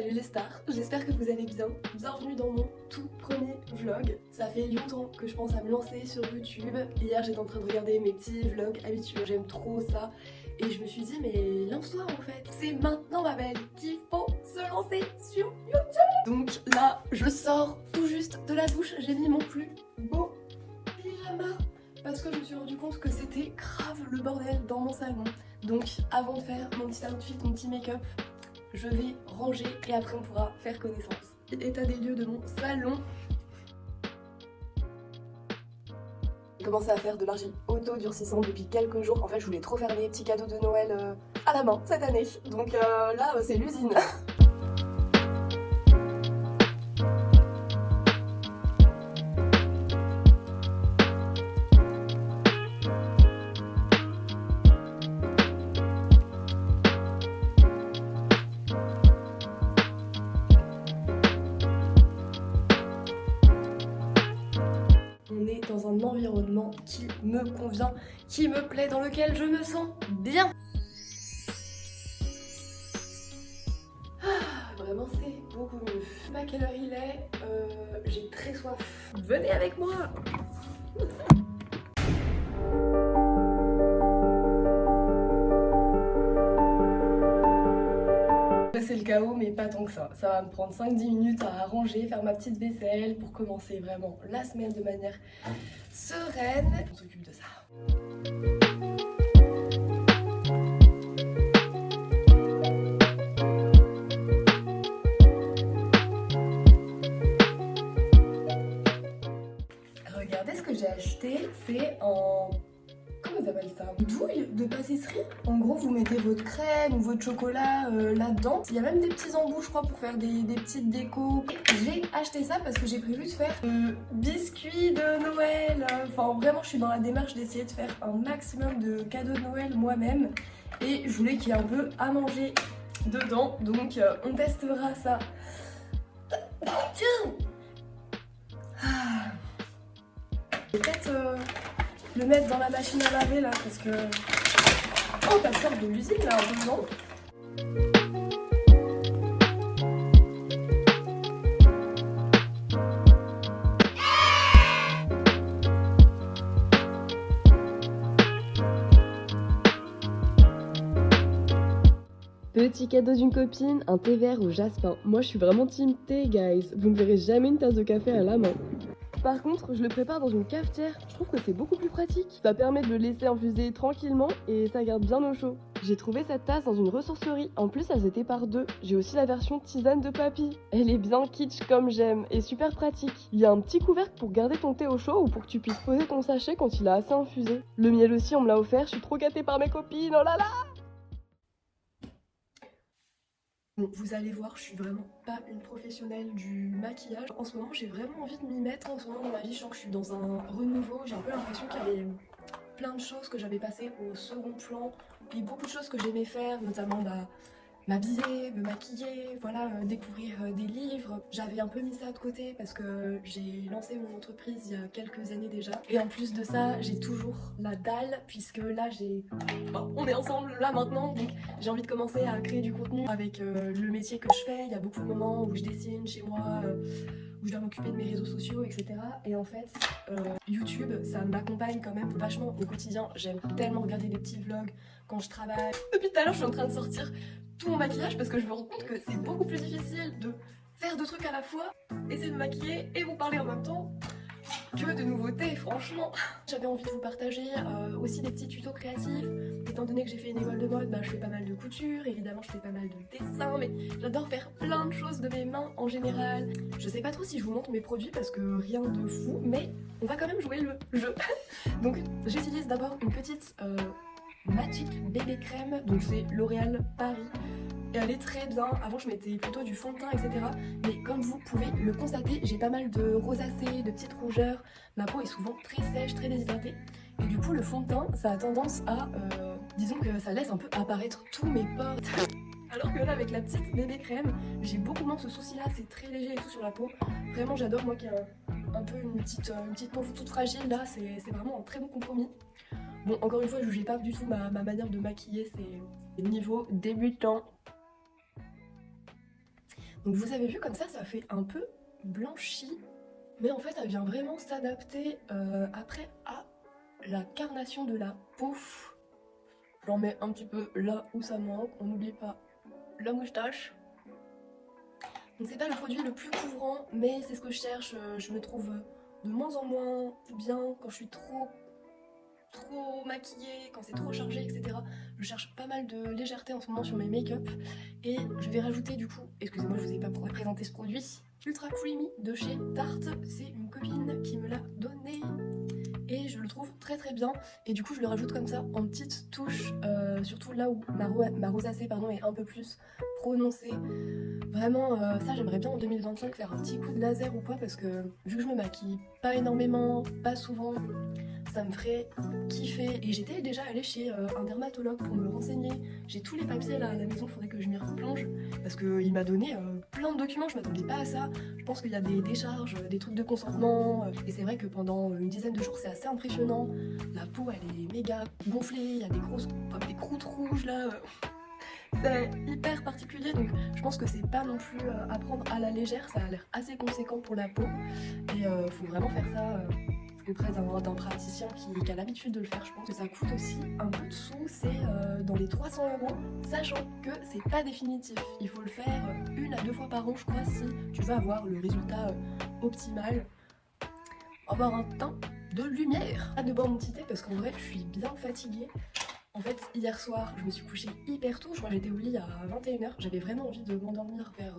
Salut les stars, j'espère que vous allez bien. Bienvenue dans mon tout premier vlog. Ça fait longtemps que je pense à me lancer sur YouTube. Hier j'étais en train de regarder mes petits vlogs habituels, j'aime trop ça. Et je me suis dit mais lance-toi en fait. C'est maintenant ma belle qu'il faut se lancer sur YouTube. Donc là je sors tout juste de la douche, j'ai mis mon plus beau pyjama. Parce que je me suis rendu compte que c'était grave le bordel dans mon salon. Donc avant de faire mon petit outfit, mon petit make-up, je vais ranger et après on pourra faire connaissance. État des lieux de mon salon. J'ai commencé à faire de l'argile auto-durcissante depuis quelques jours. En fait je voulais trop faire des petits cadeaux de Noël à la main cette année. Donc là c'est l'usine. Dans un environnement qui me convient, qui me plaît, dans lequel je me sens bien. Vraiment c'est beaucoup mieux. Je sais pas quelle heure il est, j'ai très soif. Venez avec moi. C'est le chaos mais pas tant que ça. Ça va me prendre 5-10 minutes à ranger, faire ma petite vaisselle pour commencer vraiment la semaine de manière sereine. On s'occupe de ça. Regardez ce que j'ai acheté, c'est en... comment ils appellent ça? Douille de pâtisserie. En gros vous mettez votre crème ou votre chocolat là-dedans. Il y a même des petits embouts je crois pour faire des petites décos. J'ai acheté ça parce que j'ai prévu de faire biscuits de Noël. Enfin vraiment je suis dans la démarche d'essayer de faire un maximum de cadeaux de Noël moi-même. Et je voulais qu'il y ait un peu à manger dedans. Donc on testera ça. Tiens, peut-être le mettre dans la machine à laver là parce que... Oh ça sort de l'usine là un peu, non? Petit cadeau d'une copine, un thé vert au jasmin. Moi je suis vraiment team thé guys, vous ne verrez jamais une tasse de café à la main. Par contre, je le prépare dans une cafetière, je trouve que c'est beaucoup plus pratique. Ça permet de le laisser infuser tranquillement et ça garde bien au chaud. J'ai trouvé cette tasse dans une ressourcerie, en plus elles étaient par deux. J'ai aussi la version tisane de papy. Elle est bien kitsch comme j'aime et super pratique. Il y a un petit couvercle pour garder ton thé au chaud ou pour que tu puisses poser ton sachet quand il a assez infusé. Le miel aussi on me l'a offert, je suis trop gâtée par mes copines, oh là là! Bon, vous allez voir, je suis vraiment pas une professionnelle du maquillage. En ce moment, j'ai vraiment envie de m'y mettre. En ce moment dans ma vie, je sens que je suis dans un renouveau. J'ai un peu l'impression qu'il y avait plein de choses que j'avais passées au second plan. Et beaucoup de choses que j'aimais faire, notamment m'habiller, me maquiller, voilà, découvrir des livres. J'avais un peu mis ça de côté parce que j'ai lancé mon entreprise il y a quelques années déjà. Et en plus de ça, j'ai toujours la dalle puisque là on est ensemble là maintenant, donc j'ai envie de commencer à créer du contenu avec le métier que je fais. Il y a beaucoup de moments où je dessine chez moi, où je dois m'occuper de mes réseaux sociaux, etc. Et en fait, YouTube, ça m'accompagne quand même vachement au quotidien. J'aime tellement regarder des petits vlogs quand je travaille. Depuis tout à l'heure, je suis en train de sortir tout mon maquillage parce que je me rends compte que c'est beaucoup plus difficile de faire deux trucs à la fois, essayer de me maquiller et vous parler en même temps, que de nouveautés, franchement. J'avais envie de vous partager aussi des petits tutos créatifs. Étant donné que j'ai fait une école de mode, je fais pas mal de couture, évidemment je fais pas mal de dessins, mais j'adore faire plein de choses de mes mains en général. Je sais pas trop si je vous montre mes produits parce que rien de fou, mais on va quand même jouer le jeu. Donc j'utilise d'abord une petite Magic Bébé Crème, donc c'est L'Oréal Paris. Et elle est très bien. Avant je mettais plutôt du fond de teint, etc. Mais comme vous pouvez le constater, j'ai pas mal de rosacées, de petites rougeurs. Ma peau est souvent très sèche, très déshydratée. Et du coup le fond de teint, ça a tendance à... disons que ça laisse un peu apparaître tous mes pores. Alors que là avec la petite bébé crème, j'ai beaucoup moins ce souci là, c'est très léger et tout sur la peau. Vraiment j'adore, moi qui ai un peu une petite peau toute fragile là, c'est vraiment un très bon compromis. Bon, encore une fois, je ne juge pas du tout ma manière de maquiller, c'est niveau débutant. Donc vous avez vu comme ça fait un peu blanchi. Mais en fait, elle vient vraiment s'adapter après à la carnation de la peau. J'en mets un petit peu là où ça manque. On n'oublie pas la moustache. Donc c'est pas le produit le plus couvrant, mais c'est ce que je cherche. Je me trouve de moins en moins bien quand je suis trop maquillée, quand c'est trop chargé, etc. Je cherche pas mal de légèreté en ce moment sur mes make-up. Et je vais rajouter du coup, excusez-moi je vous ai pas présenté ce produit, Ultra Creamy de chez Tarte. C'est une copine qui me l'a donné et je le trouve très très bien. Et du coup je le rajoute comme ça en petites touches, surtout là où ma rosacée est un peu plus prononcée. Vraiment ça j'aimerais bien en 2025 faire un petit coup de laser ou quoi, parce que vu que je me maquille pas énormément, pas souvent, ça me ferait kiffer. Et j'étais déjà allée chez un dermatologue pour me renseigner. J'ai tous les papiers là à la maison, faudrait que je m'y replonge parce qu'il m'a donné plein de documents, je m'attendais pas à ça. Je pense qu'il y a des décharges, des trucs de consentement, et c'est vrai que pendant une dizaine de jours c'est assez impressionnant. La peau elle est méga gonflée, il y a des croûtes rouges là. C'est hyper particulier, donc je pense que c'est pas non plus à prendre à la légère, ça a l'air assez conséquent pour la peau. Et faut vraiment faire ça auprès d'un praticien qui a l'habitude de le faire. Je pense que ça coûte aussi un peu de sous, c'est dans les 300 €, sachant que c'est pas définitif. Il faut le faire 1 à 2 fois par an, je crois, si tu veux avoir le résultat optimal. Avoir un teint de lumière. Hâte de boire mon petit thé parce qu'en vrai, je suis bien fatiguée. En fait, hier soir, je me suis couchée hyper tôt. Je crois que j'étais au lit à 21 h. J'avais vraiment envie de m'endormir vers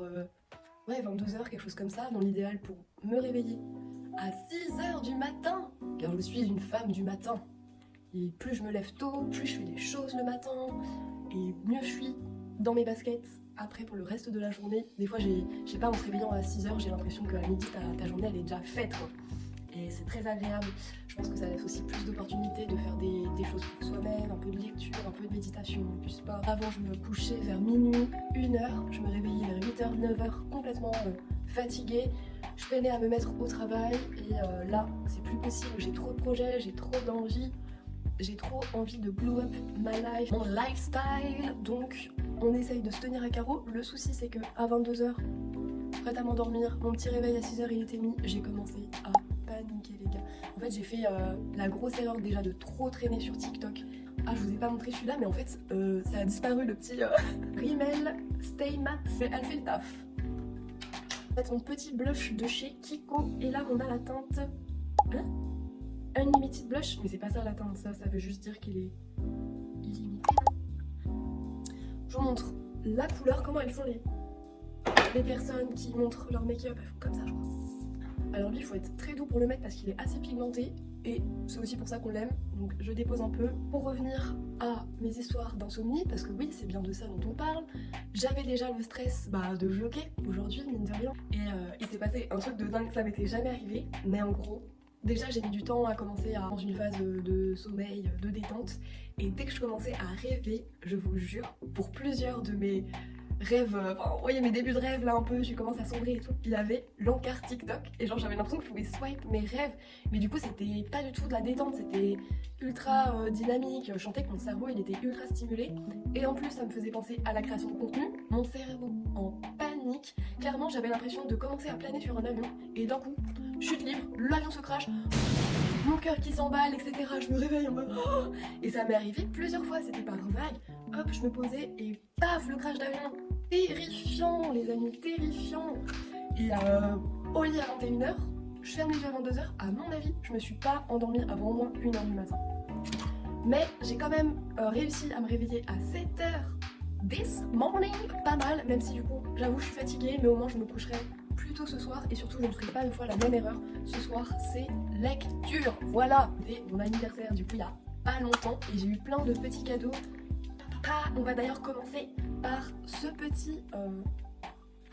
22 h, quelque chose comme ça, dans l'idéal pour me réveiller à 6 h du matin, car je suis une femme du matin. Et plus je me lève tôt, plus je fais des choses le matin, et mieux je suis dans mes baskets après pour le reste de la journée. Des fois, je sais pas, en se réveillant à 6 h, j'ai l'impression qu'à midi, ta journée elle est déjà faite, quoi. Et c'est très agréable. Je pense que ça laisse aussi plus d'opportunités de faire des choses pour soi-même, un peu de lecture, un peu de méditation, du sport. Avant, je me couchais vers minuit, 1 h, je me réveillais vers 8 h, 9 h, complètement fatiguée. Je peinais à me mettre au travail et là, c'est plus possible. J'ai trop de projets, j'ai trop d'envie. J'ai trop envie de glow up my life, mon lifestyle. Donc, on essaye de se tenir à carreau. Le souci, c'est que à 22 h, prête à m'endormir, mon petit réveil à 6 h il était mis. J'ai commencé à paniquer, les gars. En fait, j'ai fait la grosse erreur déjà de trop traîner sur TikTok. Ah, je vous ai pas montré celui-là, mais en fait, ça a disparu, le petit Rimmel Stay Matte. Mais elle fait le taf. En fait, mon petit blush de chez Kiko. Et là, on a la teinte Unlimited Blush. Mais c'est pas ça la teinte, ça veut juste dire qu'il est illimité, non? Je vous montre la couleur, comment elles font les personnes qui montrent leur make-up. Elles font comme ça, je crois. Alors lui, il faut être très doux pour le mettre parce qu'il est assez pigmenté. Et c'est aussi pour ça qu'on l'aime. Donc je dépose un peu. Pour revenir à mes histoires d'insomnie, parce que oui, c'est bien de ça dont on parle. J'avais déjà le stress de vlogger aujourd'hui, mine de rien. Et il s'est passé un truc de dingue, ça m'était jamais arrivé. Mais en gros, déjà j'ai mis du temps à commencer dans une phase de sommeil, de détente. Et dès que je commençais à rêver, je vous jure, pour plusieurs de mes rêve, vous voyez mes débuts de rêve là un peu, je commence à sombrer et tout. Il y avait l'encart TikTok et genre j'avais l'impression que je pouvais swipe mes rêves, mais du coup c'était pas du tout de la détente, c'était ultra dynamique. Je sentais que mon cerveau il était ultra stimulé et en plus ça me faisait penser à la création de contenu. Mon cerveau en panique, clairement j'avais l'impression de commencer à planer sur un avion et d'un coup, chute libre, l'avion se crache, mon cœur qui s'emballe, etc. Je me réveille en mode oh. Et ça m'est arrivé plusieurs fois, c'était par vague. Hop, je me posais et paf, le crash d'avion. Terrifiant, les amis, terrifiant. Et au lit à 21 h, je ferme les yeux à 22 h. À mon avis, je me suis pas endormie avant au moins 1 h du matin. Mais j'ai quand même réussi à me réveiller à 7 h this morning. Pas mal, même si du coup, j'avoue, je suis fatiguée, mais au moins je me coucherai plus tôt ce soir. Et surtout, je ne ferai pas une fois la même erreur. Ce soir, c'est lecture. Voilà, dès mon anniversaire, du coup, il y a pas longtemps. Et j'ai eu plein de petits cadeaux. On va d'ailleurs commencer par ce petit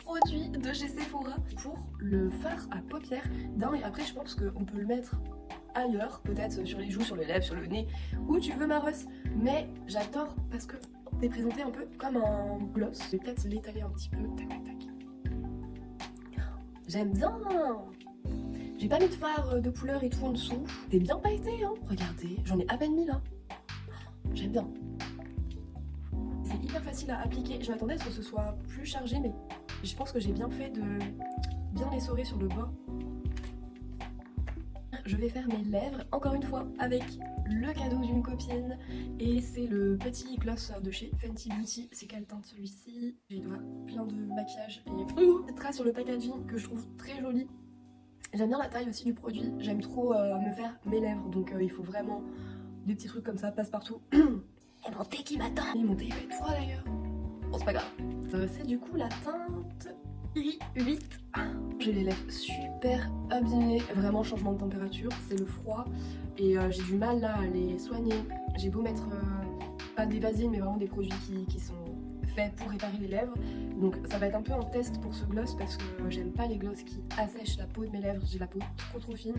produit de chez Sephora pour le fard à paupières. Et après je pense qu'on peut le mettre ailleurs, peut-être sur les joues, sur les lèvres, sur le nez, où tu veux ma Russ. Mais j'adore parce que c'est présenté un peu comme un gloss. Je vais peut-être l'étaler un petit peu. Tac tac tac. J'aime bien. J'ai pas mis de fard de couleur et tout en dessous. C'est bien pailleté, hein. Regardez, j'en ai à peine mis là. J'aime bien. C'est hyper facile à appliquer. Je m'attendais à ce que ce soit plus chargé, mais Je pense que j'ai bien fait de bien l'essorer sur le bas. Je vais faire mes lèvres, encore une fois, avec le cadeau d'une copine. Et c'est le petit gloss de chez Fenty Beauty. C'est quelle teinte celui-ci? J'ai plein de maquillage et des traces sur le packaging que je trouve très joli. J'aime bien la taille aussi du produit. J'aime trop me faire mes lèvres. Donc il faut vraiment des petits trucs comme ça, passe partout. Et mon thé qui m'attend. Et mon thé va être froid d'ailleurs. Bon, c'est pas grave. C'est du coup la teinte 8. J'ai les lèvres super abîmées, vraiment changement de température, c'est le froid et j'ai du mal là à les soigner. J'ai beau mettre pas des vasines mais vraiment des produits qui sont faits pour réparer les lèvres. Donc ça va être un peu un test pour ce gloss parce que j'aime pas les gloss qui assèchent la peau de mes lèvres, j'ai la peau trop fine.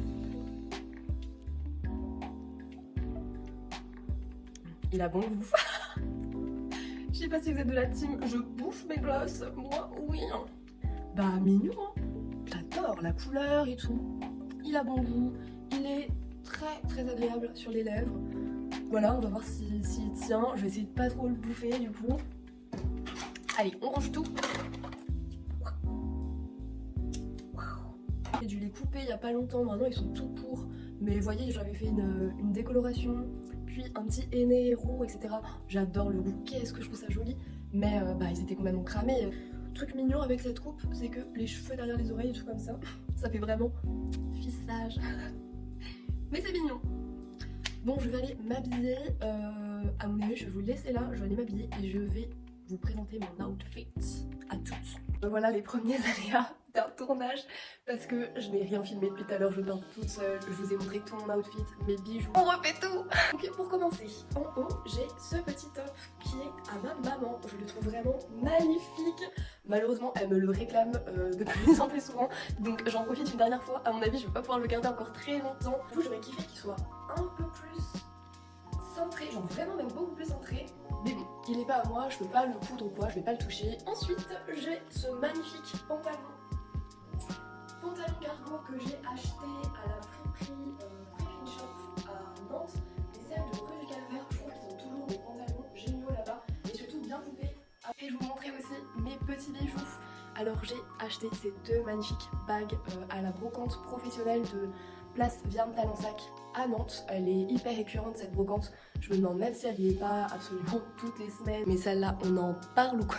Il a bon goût. Je sais pas si vous êtes de la team, je bouffe mes gloss, moi oui. Bah mignon hein. J'adore la couleur et tout. Il a bon goût, il est très agréable sur les lèvres. Voilà, on va voir s'il tient. Je vais essayer de pas trop le bouffer du coup. Allez, on range tout. J'ai dû les couper il y a pas longtemps, maintenant ils sont tout courts. Mais vous voyez, j'avais fait une décoloration, puis un petit henné roux, etc. J'adore le goût, qu'est-ce que je trouve ça joli. Mais ils étaient complètement cramés. Truc mignon avec cette coupe, c'est que les cheveux derrière les oreilles, tout comme ça fait vraiment fissage. Mais c'est mignon. Bon, je vais aller m'habiller. À mon avis, je vais vous laisser là. Je vais aller m'habiller et je vais vous présenter mon outfit à toutes. Voilà les premiers aléas d'un tournage parce que je n'ai rien filmé depuis tout à l'heure, je peins toute seule, je vous ai montré tout mon outfit, mes bijoux, on refait tout. Donc pour commencer, en haut j'ai ce petit top qui est à ma maman, je le trouve vraiment magnifique. Malheureusement elle me le réclame de plus en plus souvent, donc j'en profite une dernière fois. À mon avis je vais pas pouvoir le garder encore très longtemps. Du coup j'aurais kiffé qu'il soit un peu plus cintré, genre vraiment même beaucoup plus cintré. Mais bon, il est pas à moi, je peux pas le coudre ou quoi, je vais pas le toucher. Ensuite, j'ai ce magnifique pantalon cargo que j'ai acheté à la friperie Free Shop à Nantes. Et celle de rue du Calvaire, je trouve qu'ils ont toujours des pantalons géniaux là-bas et surtout bien coupés. Après, je vous montrer aussi mes petits bijoux. Alors, j'ai acheté ces deux magnifiques bagues à la brocante professionnelle de Place Vierne Talensac à Nantes. Elle est hyper récurrente cette brocante. Je me demande même si elle n'y est pas absolument toutes les semaines. Mais celle-là, on en parle ou quoi?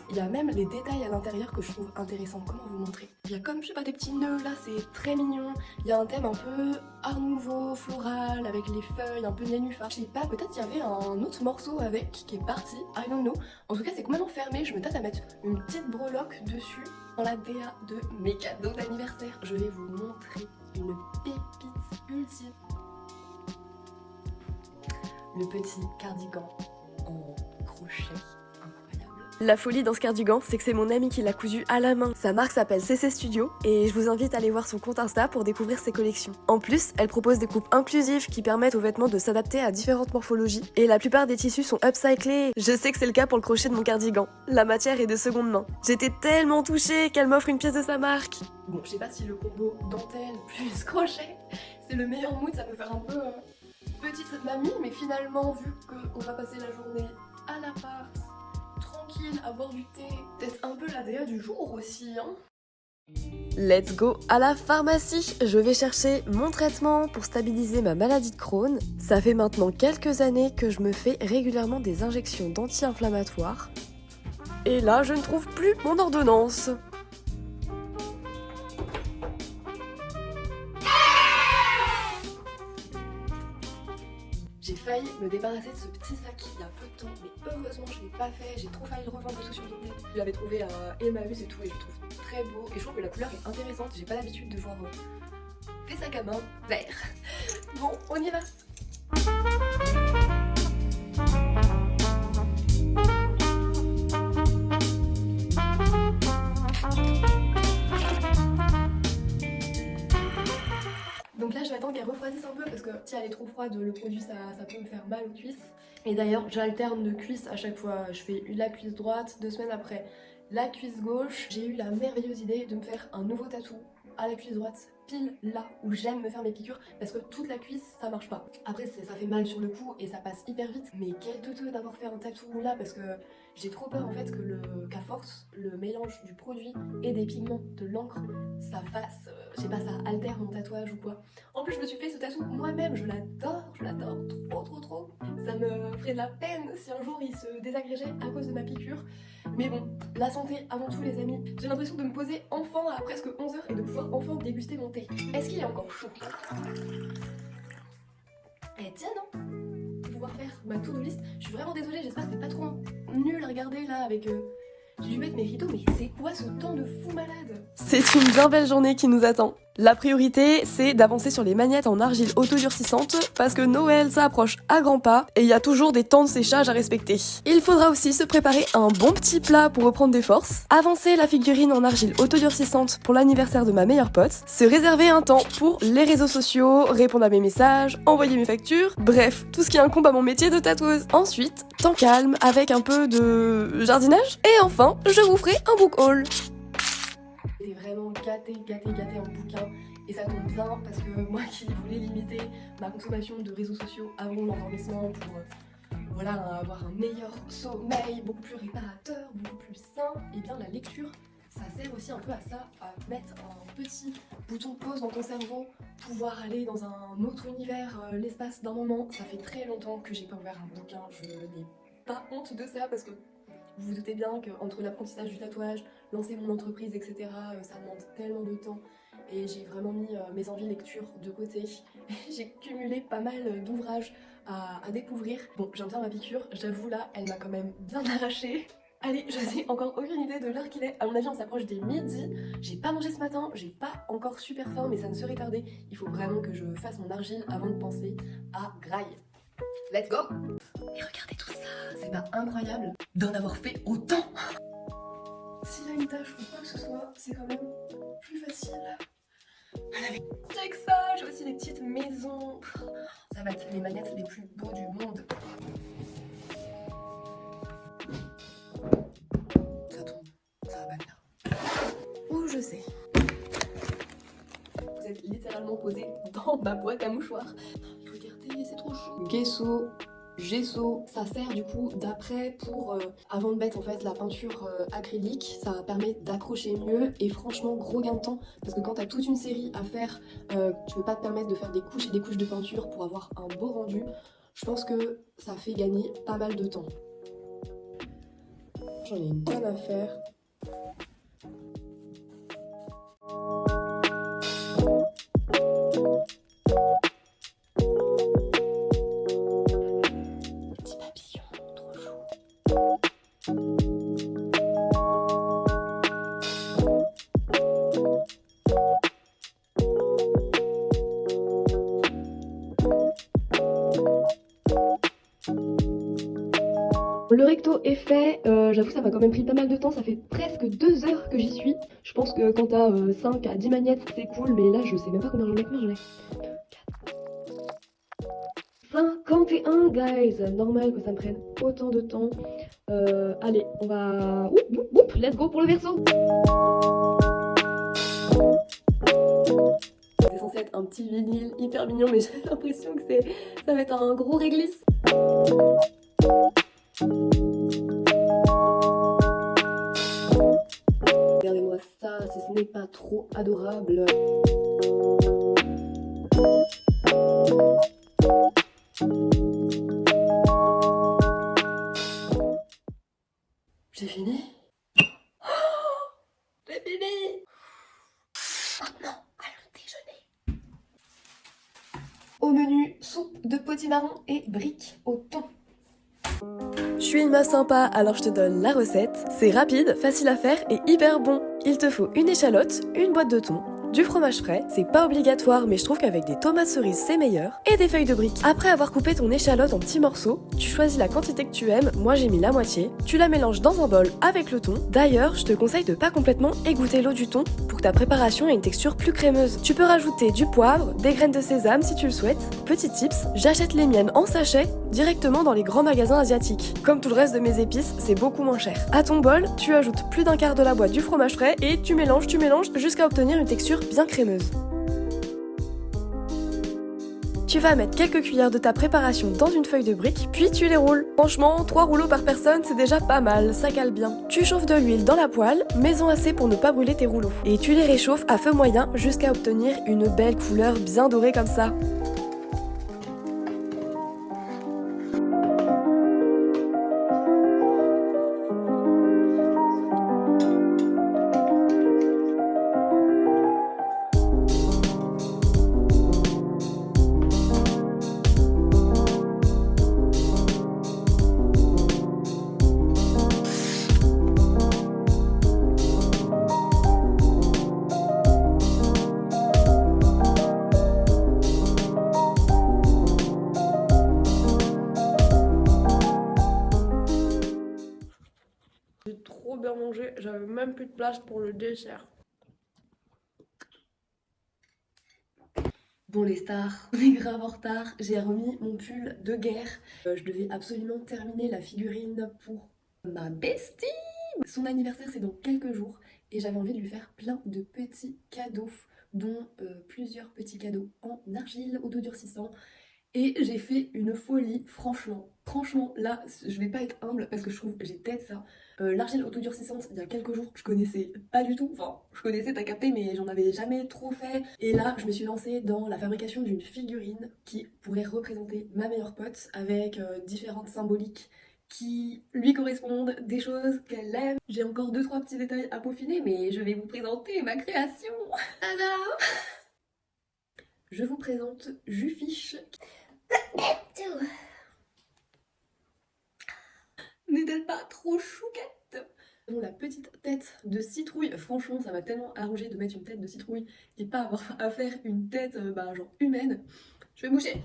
Il y a même les détails à l'intérieur que je trouve intéressants. Comment vous montrer? Il y a comme, je sais pas, des petits nœuds là, c'est très mignon. Il y a un thème un peu art nouveau, floral, avec les feuilles, un peu nénuphar. Je sais pas, peut-être il y avait un autre morceau avec qui est parti, I don't know. En tout cas, c'est complètement fermé. Je me tâte à mettre une petite breloque dessus dans la DA de mes cadeaux d'anniversaire. Je vais vous montrer une pépite ultime. Le petit cardigan en crochet. La folie dans ce cardigan, c'est que c'est mon amie qui l'a cousu à la main. Sa marque s'appelle CC Studio et je vous invite à aller voir son compte Insta pour découvrir ses collections. En plus, elle propose des coupes inclusives qui permettent aux vêtements de s'adapter à différentes morphologies et la plupart des tissus sont upcyclés. Je sais que c'est le cas pour le crochet de mon cardigan. La matière est de seconde main. J'étais tellement touchée qu'elle m'offre une pièce de sa marque. Bon, je sais pas si le combo dentelle plus crochet, c'est le meilleur mood, ça peut faire un peu petite mamie, mais finalement, vu qu'on va passer la journée à l'appart, tranquille, à boire du thé, peut-être un peu la DA du jour aussi, hein. Let's go à la pharmacie. Je vais chercher mon traitement pour stabiliser ma maladie de Crohn. Ça fait maintenant quelques années que je me fais régulièrement des injections d'anti-inflammatoires. Et là, je ne trouve plus mon ordonnance. J'ai failli me débarrasser de ce petit sac il y a peu de temps, mais heureusement je l'ai pas fait, j'ai trop failli le revendre et tout sur Vinted. Je l'avais trouvé à Emmaüs et tout et je le trouve très beau et je trouve que la couleur est intéressante, j'ai pas l'habitude de voir des sacs à main verts. Bon, on y va. Donc là je vais attendre qu'elle refroidisse un peu parce que si elle est trop froide le produit ça peut me faire mal aux cuisses. Et d'ailleurs j'alterne de cuisse à chaque fois, je fais la cuisse droite, 2 semaines après la cuisse gauche. J'ai eu la merveilleuse idée de me faire un nouveau tatou à la cuisse droite pile là où j'aime me faire mes piqûres parce que toute la cuisse ça marche pas. Après ça fait mal sur le coup et ça passe hyper vite, mais quel teuteux d'avoir fait un tatou là parce que j'ai trop peur en fait qu'à force le mélange du produit et des pigments de l'encre ça fasse, je sais pas, ça altère mon tatouage ou quoi. En plus je me suis fait ce tatou moi-même, je l'adore trop. Ça me ferait de la peine si un jour il se désagrégeait à cause de ma piqûre. Mais bon, la santé avant tout les amis. J'ai l'impression de me poser enfin à presque 11 heures et de pouvoir enfin déguster mon thé. Est-ce qu'il est encore chaud? Eh tiens non, pouvoir faire ma to-do list. Je suis vraiment désolée, j'espère que c'est pas trop nul à regarder là avec... J'ai dû mettre mes rideaux, mais c'est quoi ce temps de fou malade? C'est une bien belle journée qui nous attend. La priorité, c'est d'avancer sur les magnettes en argile autodurcissante parce que Noël, ça approche à grands pas et il y a toujours des temps de séchage à respecter. Il faudra aussi se préparer un bon petit plat pour reprendre des forces, avancer la figurine en argile autodurcissante pour l'anniversaire de ma meilleure pote, se réserver un temps pour les réseaux sociaux, répondre à mes messages, envoyer mes factures, bref, tout ce qui incombe à mon métier de tatoueuse. Ensuite, temps calme avec un peu de jardinage et enfin, je vous ferai un book haul. J'étais vraiment gâtée en bouquin et ça tombe bien parce que moi qui voulais limiter ma consommation de réseaux sociaux avant l'endormissement pour voilà, avoir un meilleur sommeil, beaucoup plus réparateur, beaucoup plus sain, et bien la lecture ça sert aussi un peu à ça, à mettre un petit bouton pause dans ton cerveau, pouvoir aller dans un autre univers l'espace d'un moment. Ça fait très longtemps que j'ai pas ouvert un bouquin, je n'ai pas honte de ça parce que vous vous doutez bien qu'entre l'apprentissage du tatouage, lancer mon entreprise, etc., ça demande tellement de temps et j'ai vraiment mis mes envies lecture de côté. J'ai cumulé pas mal d'ouvrages à découvrir. Bon, je viens de faire ma piqûre, j'avoue là, elle m'a quand même bien arrachée. Allez, je n'ai encore aucune idée de l'heure qu'il est. À mon avis, on s'approche des midi. J'ai pas mangé ce matin, j'ai pas encore super faim, mais ça ne serait tardé. Il faut vraiment que je fasse mon argile avant de penser à graille. Let's go! Et regardez tout ça, c'est pas incroyable d'en avoir fait autant! S'il y a une tâche ou quoi que ce soit, c'est quand même plus facile. Check ça, j'ai aussi des petites maisons. Ça va être les magnettes les plus beaux du monde. Ça tombe, ça va pas bien. Oh, je sais. Vous êtes littéralement posé dans ma boîte à mouchoirs. Regardez, c'est trop chaud. Gesso, ça sert du coup d'après pour avant de mettre en fait la peinture acrylique, ça permet d'accrocher mieux et franchement gros gain de temps parce que quand t'as toute une série à faire, tu peux pas te permettre de faire des couches et des couches de peinture pour avoir un beau rendu. Je pense que ça fait gagner pas mal de temps. J'en ai une tonne à faire. Le recto est fait, j'avoue ça m'a quand même pris pas mal de temps, ça fait presque 2 heures que j'y suis. Je pense que quand t'as 5 à 10 magnettes c'est cool, mais là je sais même pas combien j'en ai. 51 guys, normal que ça me prenne autant de temps. Allez, on va... let's go pour le verso. C'est censé être un petit vinyle hyper mignon, mais j'ai l'impression que ça va être un gros réglisse. Regardez-moi ça, si ce n'est pas trop adorable. J'ai fini. J'ai fini. Maintenant, allons déjeuner. Au menu, soupe de potimarron et briques au thon. Je suis une meuf sympa, alors je te donne la recette. C'est rapide, facile à faire et hyper bon. Il te faut une échalote, une boîte de thon, du fromage frais, c'est pas obligatoire mais je trouve qu'avec des tomates cerises c'est meilleur, et des feuilles de briques. Après avoir coupé ton échalote en petits morceaux, tu choisis la quantité que tu aimes, moi j'ai mis la moitié, tu la mélanges dans un bol avec le thon. D'ailleurs, je te conseille de pas complètement égoutter l'eau du thon pour que ta préparation ait une texture plus crémeuse. Tu peux rajouter du poivre, des graines de sésame si tu le souhaites. Petit tips, j'achète les miennes en sachet directement dans les grands magasins asiatiques. Comme tout le reste de mes épices, c'est beaucoup moins cher. À ton bol, tu ajoutes plus d'un quart de la boîte du fromage frais et tu mélanges jusqu'à obtenir une texture bien crémeuse. tu vas mettre quelques cuillères de ta préparation dans une feuille de brique, puis tu les roules. Franchement, 3 rouleaux par personne, c'est déjà pas mal, ça cale bien. Tu chauffes de l'huile dans la poêle, mais-en assez pour ne pas brûler tes rouleaux. Et tu les réchauffes à feu moyen jusqu'à obtenir une belle couleur bien dorée comme ça. J'ai trop bien mangé, j'avais même plus de place pour le dessert. Bon les stars, on est grave en retard, j'ai remis mon pull de guerre. Je devais absolument terminer la figurine pour ma bestie. Son anniversaire c'est dans quelques jours et j'avais envie de lui faire plein de petits cadeaux, dont plusieurs petits cadeaux en argile auto-durcissant. Et j'ai fait une folie, franchement. Franchement, là, je vais pas être humble parce que je trouve que j'ai peut-être ça. L'argile autodurcissante, il y a quelques jours, je connaissais pas du tout. Enfin, je connaissais, t'as capté, mais j'en avais jamais trop fait. Et là, je me suis lancée dans la fabrication d'une figurine qui pourrait représenter ma meilleure pote avec différentes symboliques qui lui correspondent, des choses qu'elle aime. J'ai encore 2-3 petits détails à peaufiner, mais je vais vous présenter ma création. Tada! Je vous présente Jufiche. N'est-elle pas trop chouquette? Bon, la petite tête de citrouille, franchement ça m'a tellement arrangé de mettre une tête de citrouille et pas avoir à faire une tête genre humaine. Je vais bouger.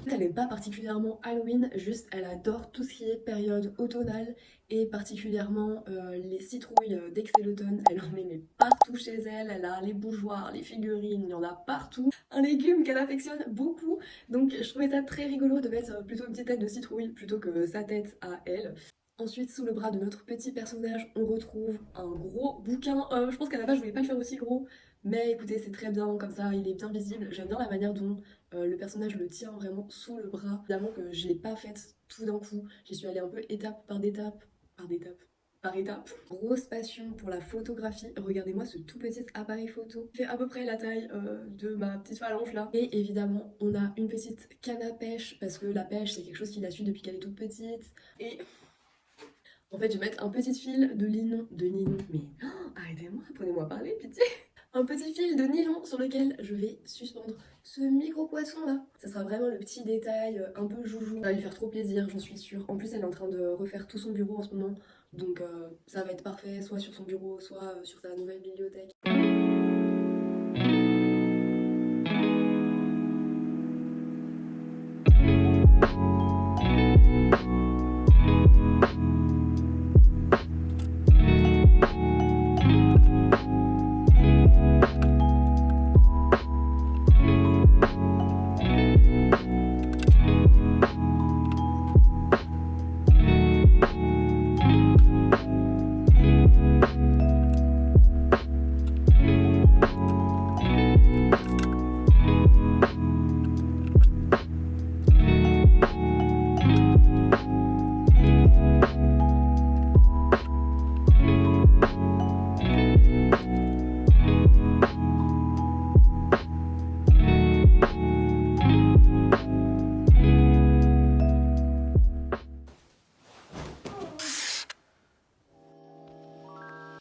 Elle n'est pas particulièrement Halloween, juste elle adore tout ce qui est période automnale et particulièrement les citrouilles dès que c'est l'automne. Elle en met mais partout chez elle, elle a les bougeoirs, les figurines, il y en a partout. Un légume qu'elle affectionne beaucoup, donc je trouvais ça très rigolo de mettre plutôt une petite tête de citrouille plutôt que sa tête à elle. Ensuite, sous le bras de notre petit personnage, on retrouve un gros bouquin. Je pense qu'à la base, je voulais pas le faire aussi gros, mais écoutez, c'est très bien comme ça, il est bien visible. J'aime bien la manière dont le personnage le tient vraiment sous le bras. Évidemment que je l'ai pas faite tout d'un coup, j'y suis allée un peu étape par étape, par étape. Grosse passion pour la photographie. Regardez-moi ce tout petit appareil photo. Il fait à peu près la taille de ma petite phalange là. Et évidemment, on a une petite canne à pêche parce que la pêche, c'est quelque chose qui la suit depuis qu'elle est toute petite. Et en fait, je vais mettre un petit fil de nylon, mais arrêtez-moi, prenez-moi parler, pitié. Un petit fil de nylon sur lequel je vais suspendre ce micro poisson là. Ça sera vraiment le petit détail un peu joujou. Ça va lui faire trop plaisir, j'en suis sûre. En plus, elle est en train de refaire tout son bureau en ce moment, donc ça va être parfait, soit sur son bureau, soit sur sa nouvelle bibliothèque.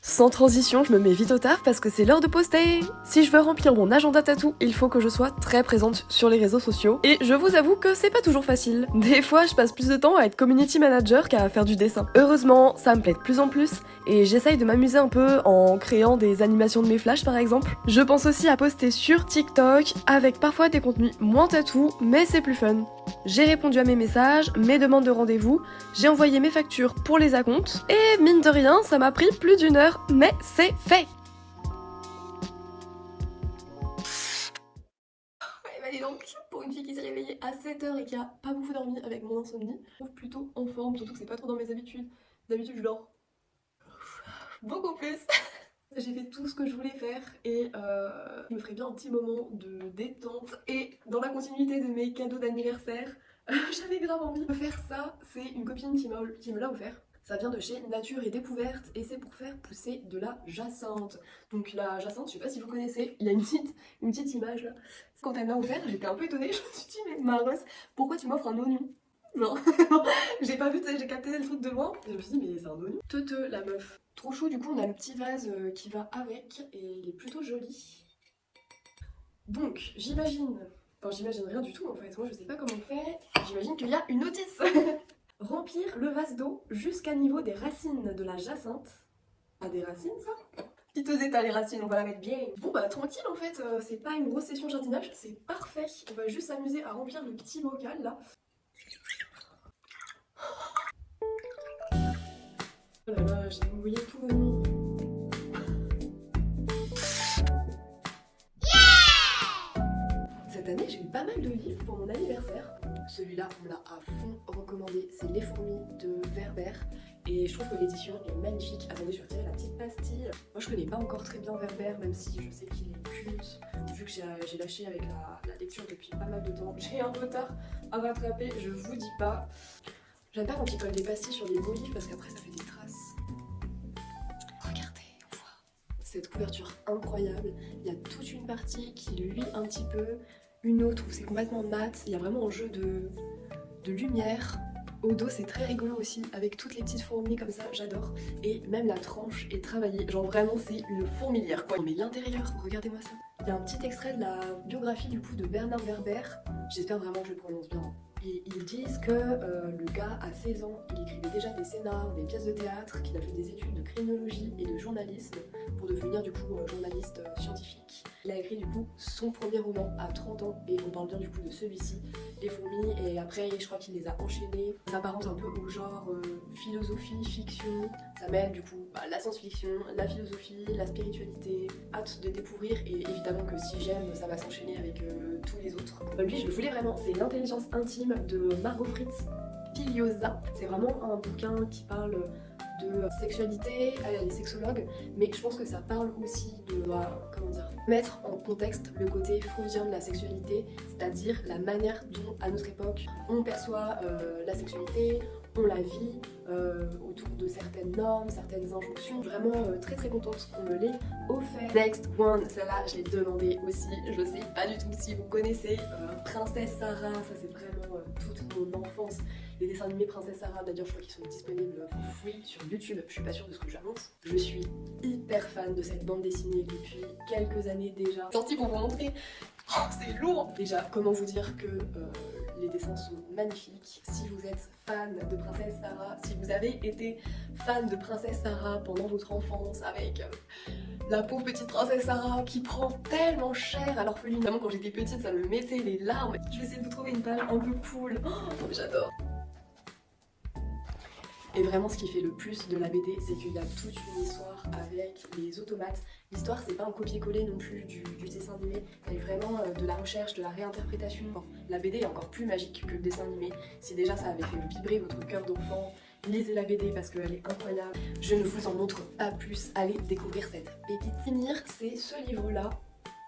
Sans transition, je me mets vite au taf parce que c'est l'heure de poster. Si je veux remplir mon agenda tatou, il faut que je sois très présente sur les réseaux sociaux. Et je vous avoue que c'est pas toujours facile. Des fois, je passe plus de temps à être community manager qu'à faire du dessin. Heureusement, ça me plaît de plus en plus et j'essaye de m'amuser un peu en créant des animations de mes flashs par exemple. Je pense aussi à poster sur TikTok avec parfois des contenus moins tatou, mais c'est plus fun. J'ai répondu à mes messages, mes demandes de rendez-vous, j'ai envoyé mes factures pour les acomptes, et mine de rien, ça m'a pris plus d'1 heure, mais c'est fait! Bah dis donc, pour une fille qui s'est réveillée à 7h et qui a pas beaucoup dormi avec mon insomnie, je trouve plutôt en forme, surtout que c'est pas trop dans mes habitudes. D'habitude, je dors beaucoup plus. j'ai fait tout ce que je voulais faire et je me ferai bien un petit moment de détente. Et dans la continuité de mes cadeaux d'anniversaire, j'avais grave envie de faire ça. C'est une copine qui me l'a offert. Ça vient de chez Nature et Découverte et c'est pour faire pousser de la jacinthe. Donc la jacinthe, je sais pas si vous connaissez, il y a une petite image là. Quand elle me l'a offert, j'étais un peu étonnée, je me suis dit mais Maros, pourquoi tu m'offres un oignon? Non, j'ai pas vu, tu sais, j'ai capté le truc de loin et je me suis dit mais c'est un oignon. Teute la meuf. Trop chaud, du coup on a le petit vase qui va avec et il est plutôt joli. Donc j'imagine, enfin j'imagine rien du tout en fait, moi je sais pas comment on fait, j'imagine qu'il y a une notice. Remplir le vase d'eau jusqu'à niveau des racines de la jacinthe. Pas des racines ça? Petite état les racines, on va la mettre bien. Bon bah tranquille en fait, c'est pas une grosse session jardinage, c'est parfait. On va juste s'amuser à remplir le petit bocal là. Oh là là, j'ai mouillé tout le nid. Cette année, j'ai eu pas mal de livres pour mon anniversaire. Celui-là, on me l'a à fond recommandé. C'est Les Fourmis de Werber. Et je trouve que l'édition est magnifique. Attendez, je vais retirer la petite pastille. Moi, je connais pas encore très bien Werber, même si je sais qu'il est culte. Vu que j'ai lâché avec la lecture depuis pas mal de temps. J'ai un retard à rattraper, je vous dis pas. J'aime pas quand ils collent des pastilles sur des beaux livres parce qu'après, ça fait des traces. Regardez, on voit cette couverture incroyable. Il y a toute une partie qui luit un petit peu. Une autre où c'est complètement mat, il y a vraiment un jeu de lumière. Au dos c'est très rigolo aussi, avec toutes les petites fourmis comme ça, j'adore. Et même la tranche est travaillée, genre vraiment c'est une fourmilière quoi. Mais l'intérieur, regardez-moi ça. Il y a un petit extrait de la biographie du coup de Bernard Werber, j'espère vraiment que je le prononce bien. Et ils disent que le gars à 16 ans, il écrivait déjà des scénars, des pièces de théâtre, qu'il a fait des études de criminologie et de journalisme pour devenir du coup journaliste scientifique. Il a écrit du coup son premier roman à 30 ans et on parle bien du coup de celui-ci, Les Fourmis, et après je crois qu'il les a enchaînés. Ça s'apparente un peu au genre philosophie, fiction, ça mêle du coup la science-fiction, la philosophie, la spiritualité. Hâte de découvrir et évidemment que si j'aime ça va s'enchaîner avec tous les autres. Lui je le voulais vraiment, c'est L'intelligence intime de Maro Fritz Filiosa. C'est vraiment un bouquin qui parle de sexualité, elle est sexologue, mais je pense que ça parle aussi de, comment dire, mettre en contexte le côté freudien de la sexualité, c'est-à-dire la manière dont, à notre époque, on perçoit la sexualité, on la vit autour de certaines normes, certaines injonctions. Vraiment très très contente qu'on me l'ait offert. Next one, celle-là je l'ai demandé aussi, je sais pas du tout si vous connaissez Princesse Sarah, ça c'est vraiment toute mon enfance. Les dessins animés Princesse Sarah, d'ailleurs je crois qu'ils sont disponibles for free sur YouTube, je suis pas sûre de ce que j'annonce. Je suis hyper fan de cette bande dessinée depuis quelques années déjà. Sorti pour vous montrer, oh, c'est lourd. Déjà, comment vous dire que les dessins sont magnifiques. Si vous êtes fan de Princesse Sarah, si vous avez été fan de Princesse Sarah pendant votre enfance avec la pauvre petite Princesse Sarah qui prend tellement cher à l'orpheline. Évidemment quand j'étais petite ça me mettait les larmes. Je vais essayer de vous trouver une page un peu cool. Oh, j'adore. Et vraiment ce qui fait le plus de la BD, c'est qu'il y a toute une histoire avec les automates. L'histoire c'est pas un copier-coller non plus du dessin animé, il y a vraiment de la recherche, de la réinterprétation. Bon, la BD est encore plus magique que le dessin animé. Si déjà ça avait fait vibrer votre cœur d'enfant, lisez la BD parce qu'elle est incroyable. Je ne vous en montre pas plus, allez découvrir cette pépite. Finir, c'est ce livre-là.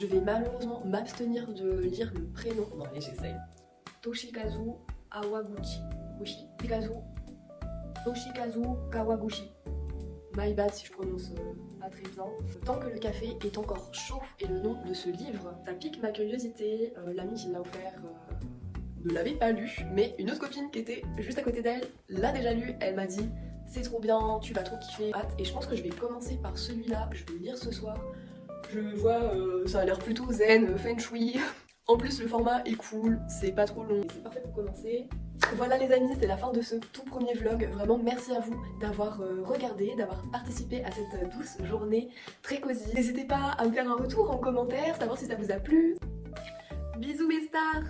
Je vais malheureusement m'abstenir de lire le prénom. Non allez j'essaye. Toshikazu Awaguchi. Toshikazu Kawaguchi. My bad si je prononce pas très bien. Tant que le café est encore chaud et le nom de ce livre, ça pique ma curiosité. L'amie qui me l'a offert ne l'avait pas lu, mais une autre copine qui était juste à côté d'elle l'a déjà lu. Elle m'a dit c'est trop bien, tu vas trop kiffer. Et je pense que je vais commencer par celui-là, je vais le lire ce soir. Je vois, ça a l'air plutôt zen, feng shui. En plus le format est cool, c'est pas trop long, c'est parfait pour commencer. Voilà les amis, c'est la fin de ce tout premier vlog. Vraiment merci à vous d'avoir regardé, d'avoir participé à cette douce journée très cosy. N'hésitez pas à me faire un retour en commentaire, savoir si ça vous a plu. Bisous mes stars!